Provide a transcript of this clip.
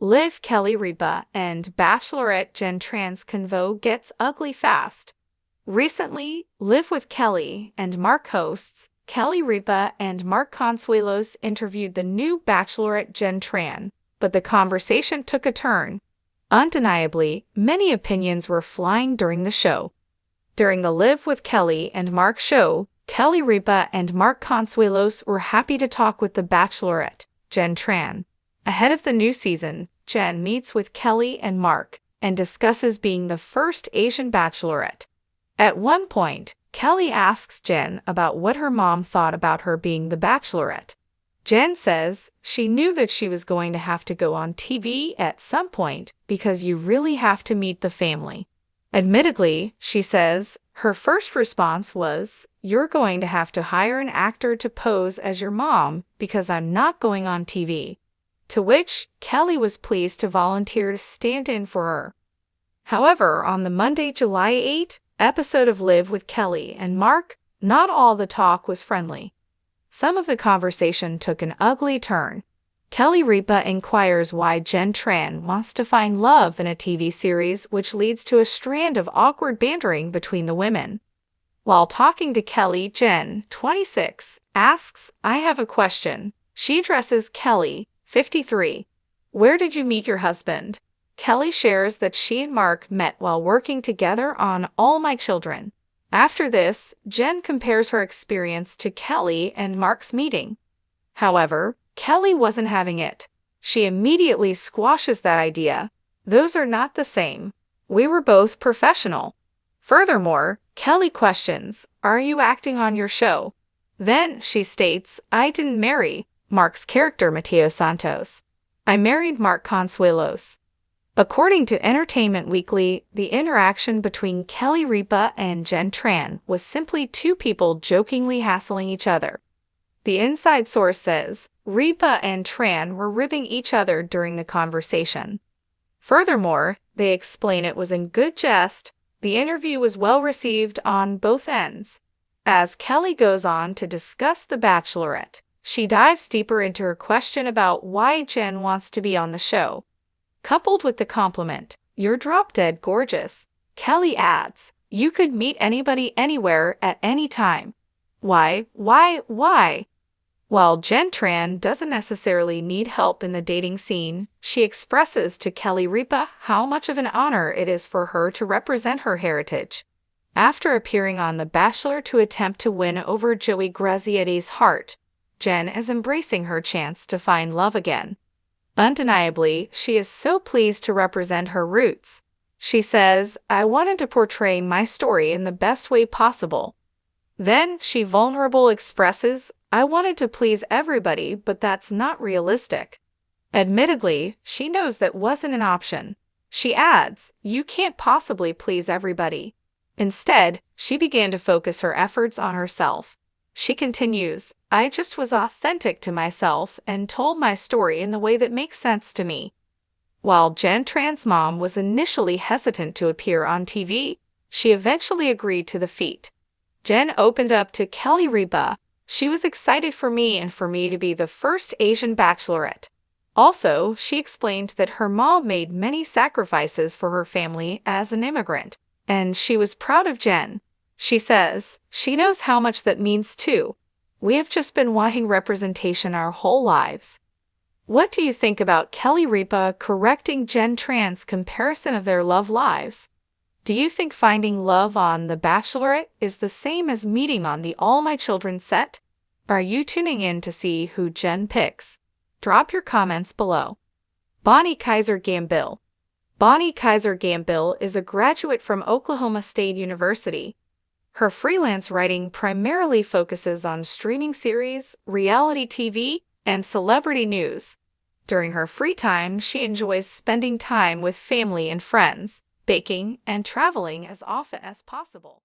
Liv, Kelly, Ripa, and Bachelorette Jenn Tran's convo gets ugly fast. Recently, Live with Kelly and Mark hosts, Kelly Ripa and Mark Consuelos interviewed the new Bachelorette Jenn Tran, but the conversation took a turn. Undeniably, many opinions were flying during the show. During the Live with Kelly and Mark show, Kelly Ripa and Mark Consuelos were happy to talk with the Bachelorette, Jenn Tran. Ahead of the new season, Jenn meets with Kelly and Mark and discusses being the first Asian Bachelorette. At one point, Kelly asks Jenn about what her mom thought about her being the Bachelorette. Jenn says she knew that she was going to have to go on TV at some point because you really have to meet the family. Admittedly, she says, her first response was, "You're going to have to hire an actor to pose as your mom because I'm not going on TV." To which Kelly was pleased to volunteer to stand in for her. However, on the Monday, July 8 episode of Live with Kelly and Mark, not all the talk was friendly. Some of the conversation took an ugly turn. Kelly Ripa inquires why Jenn Tran wants to find love in a TV series, which leads to a strand of awkward bantering between the women. While talking to Kelly, Jenn, 26, asks, "I have a question." She addresses Kelly, 53. "Where did you meet your husband?" Kelly shares that she and Mark met while working together on All My Children. After this, Jenn compares her experience to Kelly and Mark's meeting. However, Kelly wasn't having it. She immediately squashes that idea. "Those are not the same. We were both professional." Furthermore, Kelly questions, "Are you acting on your show?" Then she states, "I didn't marry Mark's character Mateo Santos. I married Mark Consuelos." According to Entertainment Weekly, the interaction between Kelly Ripa and Jenn Tran was simply two people jokingly hassling each other. The inside source says, Ripa and Tran were ribbing each other during the conversation. Furthermore, they explain it was in good jest. The interview was well received on both ends. As Kelly goes on to discuss The Bachelorette, she dives deeper into her question about why Jenn wants to be on the show. Coupled with the compliment, "You're drop-dead gorgeous," Kelly adds, "You could meet anybody anywhere at any time." Why? While Jenn Tran doesn't necessarily need help in the dating scene, she expresses to Kelly Ripa how much of an honor it is for her to represent her heritage. After appearing on The Bachelor to attempt to win over Joey Grazietti's heart, Jenn is embracing her chance to find love again. Undeniably, she is so pleased to represent her roots. She says, "I wanted to portray my story in the best way possible." Then she vulnerably expresses, "I wanted to please everybody, but that's not realistic." Admittedly, she knows that wasn't an option. She adds, "You can't possibly please everybody." Instead, she began to focus her efforts on herself. She continues, "I just was authentic to myself and told my story in the way that makes sense to me." While Jenn Tran's mom was initially hesitant to appear on TV, she eventually agreed to the feat. Jenn opened up to Kelly Ripa. "She was excited for me and for me to be the first Asian Bachelorette." Also, she explained that her mom made many sacrifices for her family as an immigrant, and she was proud of Jenn. She says, "She knows how much that means too. We have just been wanting representation our whole lives." What do you think about Kelly Ripa correcting Jenn Tran's comparison of their love lives? Do you think finding love on The Bachelorette is the same as meeting on the All My Children set? Are you tuning in to see who Jenn picks? Drop your comments below. Bonnie Kaiser Gambill. Bonnie Kaiser Gambill is a graduate from Oklahoma State University. Her freelance writing primarily focuses on streaming series, reality TV, and celebrity news. During her free time, she enjoys spending time with family and friends, baking, and traveling as often as possible.